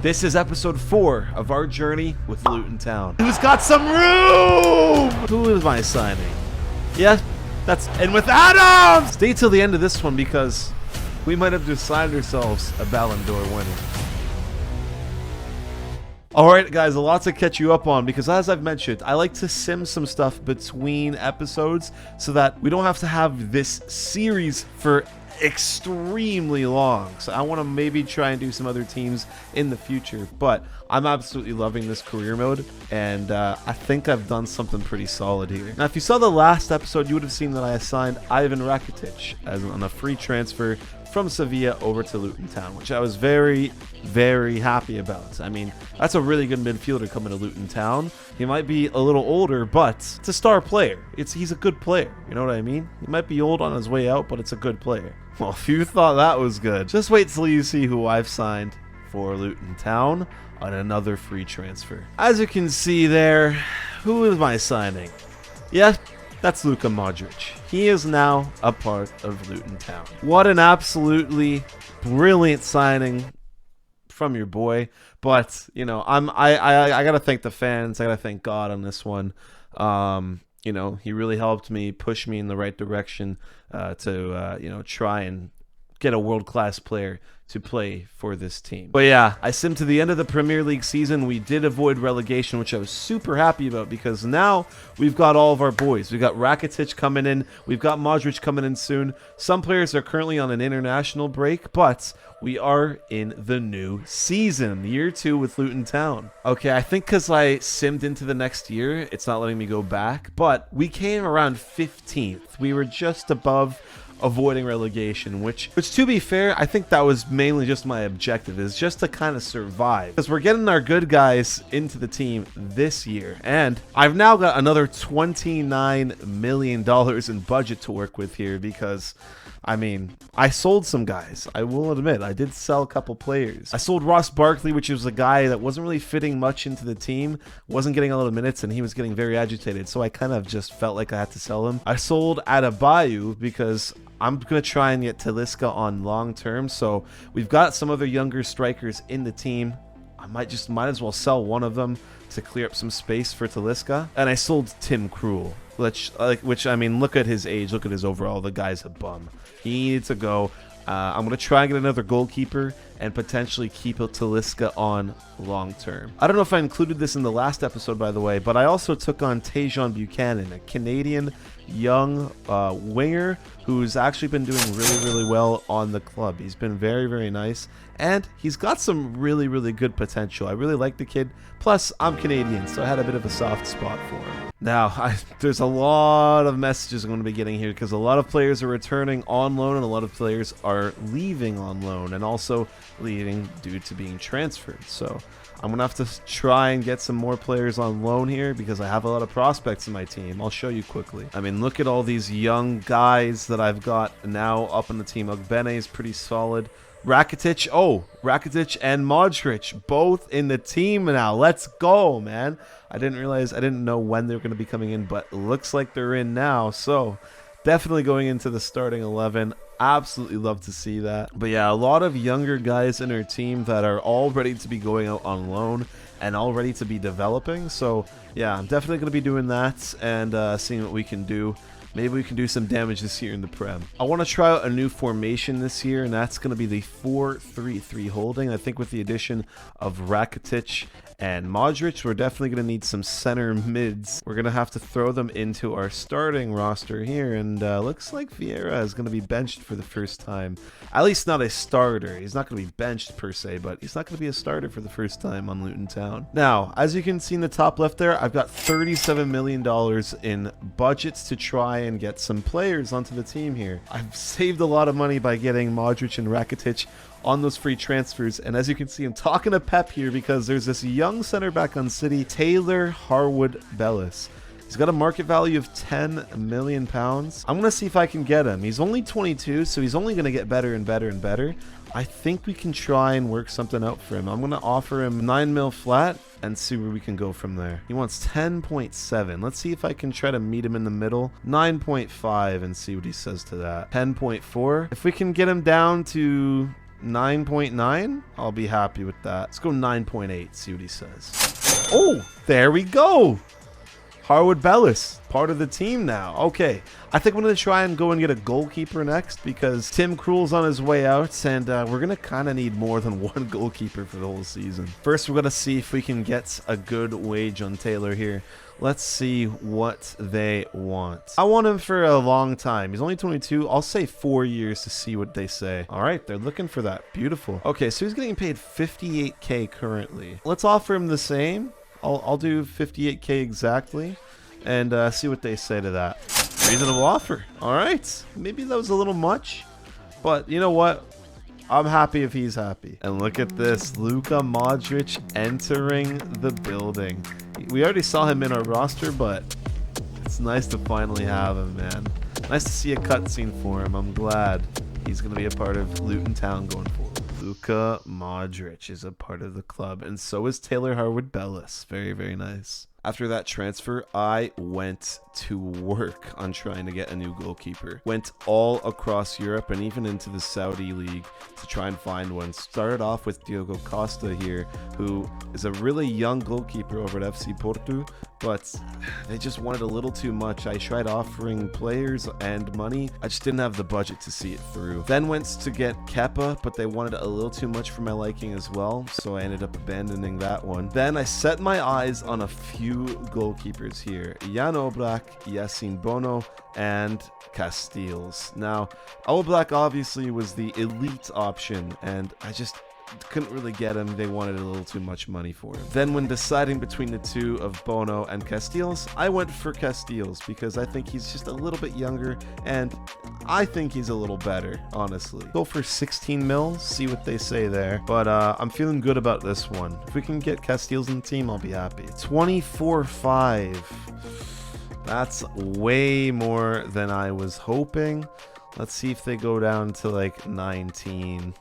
This is episode 4 of our journey with Luton Town. Who's got some room? Who is my signing? Yeah, that's and with Adams! Stay till the end of this one because we might have just signed ourselves a Ballon d'Or winner. Alright guys, a lot to catch you up on because as I've mentioned, I like to sim some stuff between episodes so that we don't have to have this series for extremely long. So I want to maybe try and do some other teams in the future, but I'm absolutely loving this career mode, and I think I've done something pretty solid here. Now if you saw the last episode, you would have seen that I assigned Ivan Rakitic as on a free transfer from Sevilla over to Luton Town, which I was very, very happy about. I mean, that's a really good midfielder coming to Luton Town. He might be a little older, but it's a star player. He's a good player, you know what I mean? He might be old on his way out, but it's a good player. Well, if you thought that was good, just wait till you see who I've signed for Luton Town on another free transfer. As you can see there, who is my signing? Yeah, that's Luka Modric. He is now a part of Luton Town. What an absolutely brilliant signing from your boy. But, you know, I got to thank the fans. I got to thank God on this one. You know, he really helped me, push me in the right direction to, you know, try and get a world-class player to play for this team. But yeah, I simmed to the end of the Premier League season. We did avoid relegation, which I was super happy about because now we've got all of our boys. We've got Rakitic coming in. We've got Modric coming in soon. Some players are currently on an international break, but we are in the new season, year 2 with Luton Town. Okay, I think because I simmed into the next year, it's not letting me go back, but we came around 15th. We were just above avoiding relegation, which to be fair, I think that was mainly just my objective, is just to kind of survive, because we're getting our good guys into the team this year, and I've now got another $29 million in budget to work with here because I mean, I sold some guys. I will admit, I did sell a couple players. I sold Ross Barkley, which was a guy that wasn't really fitting much into the team, wasn't getting a lot of minutes, and he was getting very agitated, so I kind of just felt like I had to sell him. I sold Adebayo because I'm going to try and get Talisca on long term, so we've got some other younger strikers in the team. I might as well sell one of them to clear up some space for Talisca. And I sold Tim Krul, which I mean, look at his age, look at his overall. The guy's a bum. He needs to go. I'm going to try and get another goalkeeper and potentially keep Talisca on long term. I don't know if I included this in the last episode, by the way, but I also took on Tajon Buchanan, a Canadian young winger who's actually been doing really, really well on the club. He's been very, very nice, and he's got some really, really good potential. I really like the kid. Plus, I'm Canadian, so I had a bit of a soft spot for him. Now, there's a lot of messages I'm going to be getting here because a lot of players are returning on loan and a lot of players are leaving on loan and also leaving due to being transferred. So I'm going to have to try and get some more players on loan here because I have a lot of prospects in my team. I'll show you quickly. I mean, look at all these young guys that I've got now up on the team. Ogbene is pretty solid. Rakitic and Modric both in the team now. Let's go, man. I didn't know when they were going to be coming in, but it looks like they're in now. So definitely going into the starting 11. Absolutely love to see that. But yeah, a lot of younger guys in our team that are all ready to be going out on loan and all ready to be developing. So yeah, I'm definitely going to be doing that and seeing what we can do. Maybe we can do some damage this year in the Prem. I want to try out a new formation this year, and that's going to be the 4-3-3 holding. I think with the addition of Rakitic and Modric, we're definitely going to need some center mids. We're going to have to throw them into our starting roster here, and looks like Vieira is going to be benched for the first time. At least not a starter. He's not going to be benched per se, but he's not going to be a starter for the first time on Luton Town. Now, as you can see in the top left there, I've got $37 million in budgets to try and get some players onto the team here. I've saved a lot of money by getting Modric and Rakitic on those free transfers, and as you can see, I'm talking to Pep here because there's this young center back on City, Taylor Harwood-Bellis. He's got a market value of £10 million. I'm going to see if I can get him. He's only 22, so he's only going to get better and better and better. I think we can try and work something out for him. I'm going to offer him 9 mil flat and see where we can go from there. He wants 10.7. Let's see if I can try to meet him in the middle. 9.5 and see what he says to that. 10.4. If we can get him down to 9.9? I'll be happy with that. Let's go 9.8, see what he says. Oh, there we go. Harwood Bellis, part of the team now. Okay, I think I'm going to try and go and get a goalkeeper next because Tim Krul's on his way out, and we're going to kind of need more than one goalkeeper for the whole season. First, we're going to see if we can get a good wage on Taylor here. Let's see what they want. I want him for a long time. He's only 22. I'll say 4 years to see what they say. All right, they're looking for that. Beautiful. Okay, so he's getting paid 58K currently. Let's offer him the same. I'll do 58K exactly and see what they say to that. Reasonable offer. All right. Maybe that was a little much, but you know what? I'm happy if he's happy. And look at this. Luka Modric entering the building. We already saw him in our roster, but it's nice to finally have him, man. Nice to see a cutscene for him. I'm glad he's going to be a part of Luton Town going forward. Luka Modric is a part of the club, and so is Taylor Harwood Bellis. Very, very nice. After that transfer, I went to work on trying to get a new goalkeeper. Went all across Europe and even into the Saudi League to try and find one. Started off with Diogo Costa here, who is a really young goalkeeper over at FC Porto, but they just wanted a little too much. I tried offering players and money. I just didn't have the budget to see it through. Then went to get Kepa, but they wanted a little too much for my liking as well, so I ended up abandoning that one. Then I set my eyes on a few goalkeepers here. Jan Oblak, Yassine Bono, and Casteels. Now, Oblak obviously was the elite option, and I just couldn't really get him. They wanted a little too much money for him. Then when deciding between the two of Bono and Casteels, I went for Casteels because I think he's just a little bit younger and I think he's a little better, honestly. Go for 16 mil, see what they say there. But I'm feeling good about this one. If we can get Casteels in the team, I'll be happy. 24.5. That's way more than I was hoping. Let's see if they go down to like 19.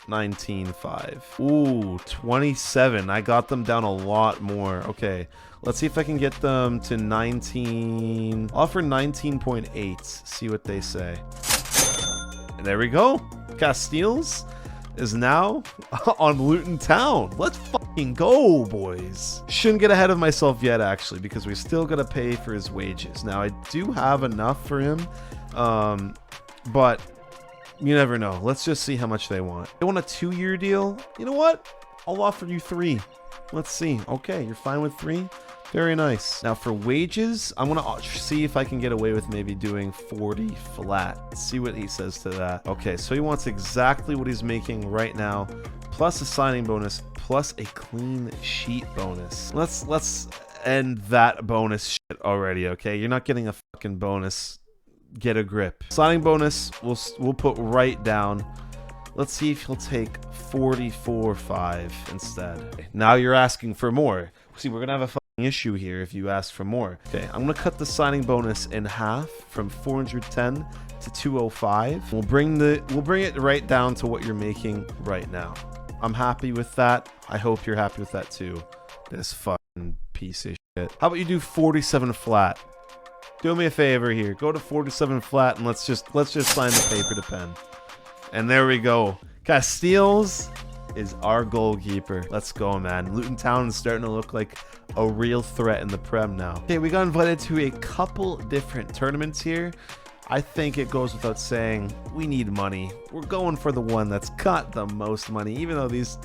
19.5. Ooh, 27. I got them down a lot more. Okay, let's see if I can get them to 19. Offer 19.8. See what they say. And there we go. Casteels is now on Luton Town. Let's fucking go, boys. Shouldn't get ahead of myself yet, actually, because we still gotta pay for his wages. Now, I do have enough for him, but you never know. Let's just see how much they want. They want a 2-year deal. You know what? I'll offer you 3. Let's see. Okay, you're fine with 3? Very nice. Now for wages, I'm going to see if I can get away with maybe doing 40 flat. See what he says to that. Okay, so he wants exactly what he's making right now, plus a signing bonus, plus a clean sheet bonus. Let's end that bonus shit already, okay? You're not getting a fucking bonus. Get a grip. Signing bonus, we'll put right down. Let's see if he'll take 44.5 instead. Now you're asking for more. See, we're gonna have a fucking issue here if you ask for more. Okay, I'm gonna cut the signing bonus in half from 410 to 205. We'll bring it right down to what you're making right now. I'm happy with that. I hope you're happy with that too. This fucking piece of shit. How about you do 47 flat? Do me a favor here. Go to 47 flat and let's just sign the paper to pen. And there we go. Casteels is our goalkeeper. Let's go, man. Luton Town is starting to look like a real threat in the Prem now. Okay, we got invited to a couple different tournaments here. I think it goes without saying, we need money. We're going for the one that's got the most money, even though these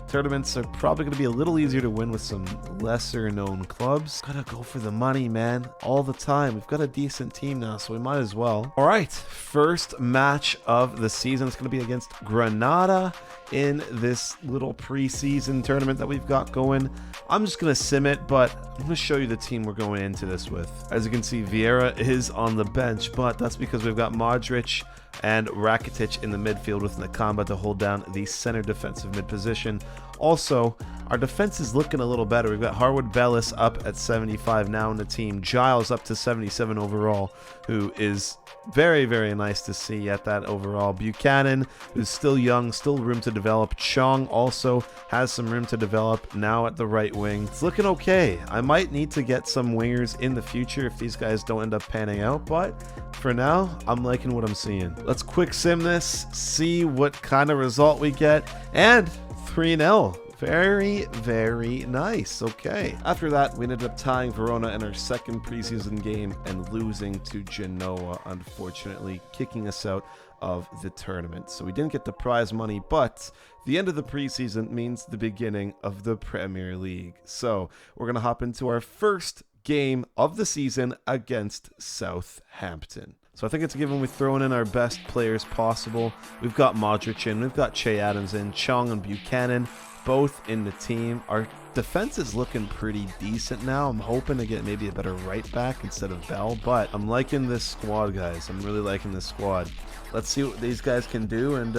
tournaments are probably going to be a little easier to win with some lesser known clubs. Gotta go for the money, man, all the time. We've got a decent team now, so we might as well. All right, first match of the season. It's going to be against Granada in this little preseason tournament that we've got going. I'm just going to sim it, but I'm going to show you the team we're going into this with. As you can see, Vieira is on the bench, but that's because we've got Modric and Rakitic in the midfield with Nakamba to hold down the center defensive mid position. Also, Our defense is looking a little better. We've got Harwood Bellis up at 75 now in the team. Giles up to 77 overall, who is very, very nice to see at that overall. Buchanan, who's still young, still room to develop. Chong also has some room to develop now at the right wing. It's looking okay. I might need to get some wingers in the future if these guys don't end up panning out, but for now, I'm liking what I'm seeing. Let's quick sim this, see what kind of result we get, and 3-0. Very, very nice. Okay. After that, we ended up tying Verona in our second preseason game and losing to Genoa, unfortunately, kicking us out of the tournament. So we didn't get the prize money, but the end of the preseason means the beginning of the Premier League. So we're going to hop into our first game of the season against Southampton. So I think it's a given we're throwing in our best players possible. We've got Modric in, we've got Che Adams in, Chong and Buchanan both in the team. Our defense is looking pretty decent now. I'm hoping to get maybe a better right back instead of Bell, but I'm liking this squad, guys. I'm really liking this squad. Let's see what these guys can do, and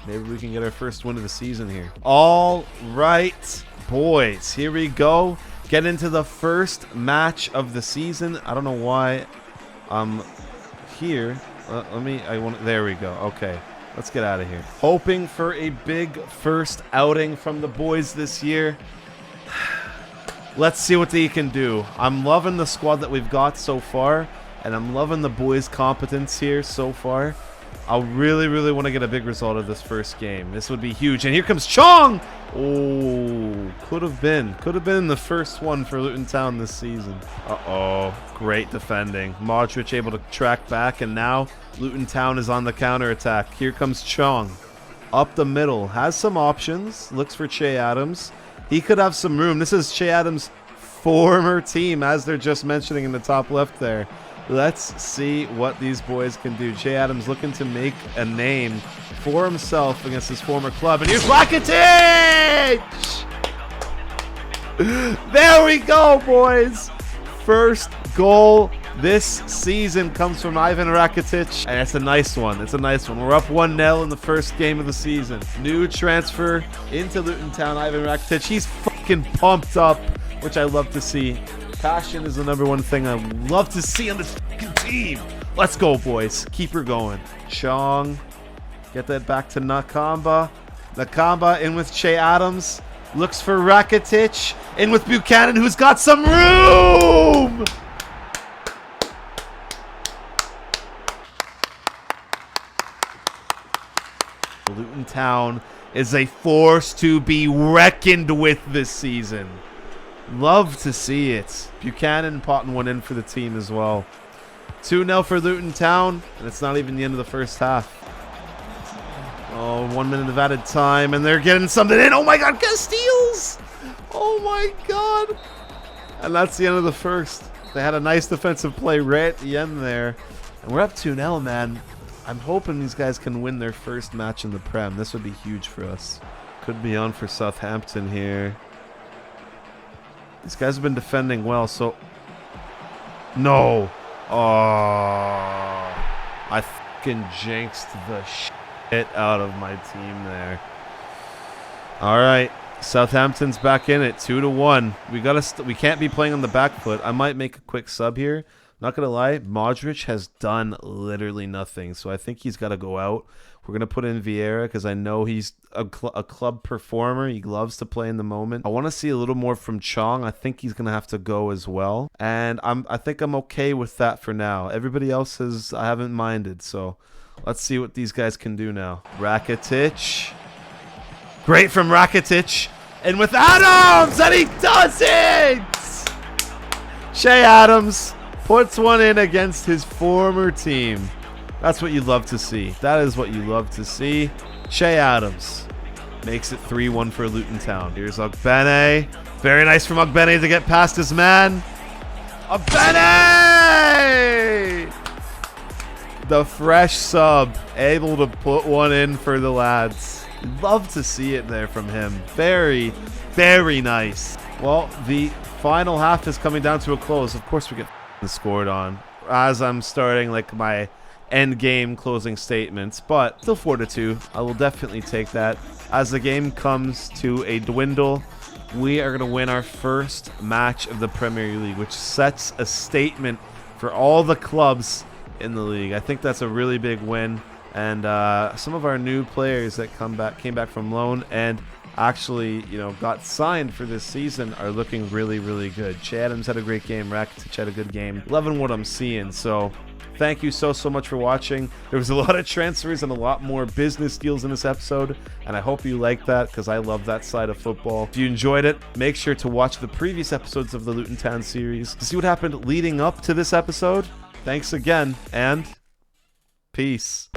maybe we can get our first win of the season here. All right, boys, here we go. Get into the first match of the season. I don't know why I'm here. There we go. Okay. Let's get out of here. Hoping for a big first outing from the boys this year. Let's see what they can do. I'm loving the squad that we've got so far, and I'm loving the boys' competence here so far. I really, really want to get a big result of this first game. This would be huge. And here comes Chong! Oh, could have been the first one for Luton Town this season. Uh-oh, great defending. Modric able to track back, and now Luton Town is on the counterattack. Here comes Chong. Up the middle, has some options, looks for Che Adams. He could have some room. This is Che Adams' former team, as they're just mentioning in the top left there. Let's see what these boys can do. Che Adams looking to make a name for himself against his former club. And here's Rakitic! There we go, boys. First goal this season comes from Ivan Rakitic. And it's a nice one. It's a nice one. We're up 1-0 in the first game of the season. New transfer into Luton Town, Ivan Rakitic. He's fucking pumped up, which I love to see. Passion is the number one thing I love to see on this fucking team. Let's go, boys. Keep her going. Chong. Get that back to Nakamba. Nakamba in with Che Adams. Looks for Rakitic. In with Buchanan, who's got some room! Luton Town is a force to be reckoned with this season. Love to see it. Buchanan potting one in for the team as well. 2-0 for Luton Town, and it's not even the end of the first half. Oh, 1 minute of added time, and they're getting something in. Oh my God, Castiles! Oh my God! And that's the end of the first. They had a nice defensive play right at the end there. And we're up 2-0, man. I'm hoping these guys can win their first match in the Prem. This would be huge for us. Could be on for Southampton here. These guys have been defending well, so... No! Oh, I fucking jinxed the shit out of my team there. Alright, Southampton's back in it, 2-1. We can't be playing on the back foot. I might make a quick sub here. Not gonna lie, Modric has done literally nothing, so I think he's got to go out. We're gonna put in Vieira because I know he's a club performer. He loves to play in the moment. I want to see a little more from Chong. I think he's gonna have to go as well, and I think I'm okay with that for now. Everybody else I haven't minded, so let's see what these guys can do now. Rakitic, great from Rakitic, and with Adams, and he does it. Che Adams puts one in against his former team. That's what you love to see. That is what you love to see. Che Adams makes it 3-1 for Luton Town. Here's Ogbene. Very nice from Ogbene to get past his man. Ogbene! The fresh sub, able to put one in for the lads. Love to see it there from him. Very, very nice. Well, the final half is coming down to a close. Of course we get scored on as I'm starting like my end game closing statements, but still 4-2. I will definitely take that as the game comes to a dwindle. we are going to win our first match of the Premier League, which sets a statement for all the clubs in the league. I think that's a really big win. And some of our new players that came back from loan and actually, got signed for this season are looking really, really good. Che Adams had a great game. Rakitic had a good game. Loving what I'm seeing. So thank you so much for watching. There was a lot of transfers and a lot more business deals in this episode, and I hope you liked that because I love that side of football. If you enjoyed it, make sure to watch the previous episodes of the Luton Town series to see what happened leading up to this episode. Thanks again, and peace.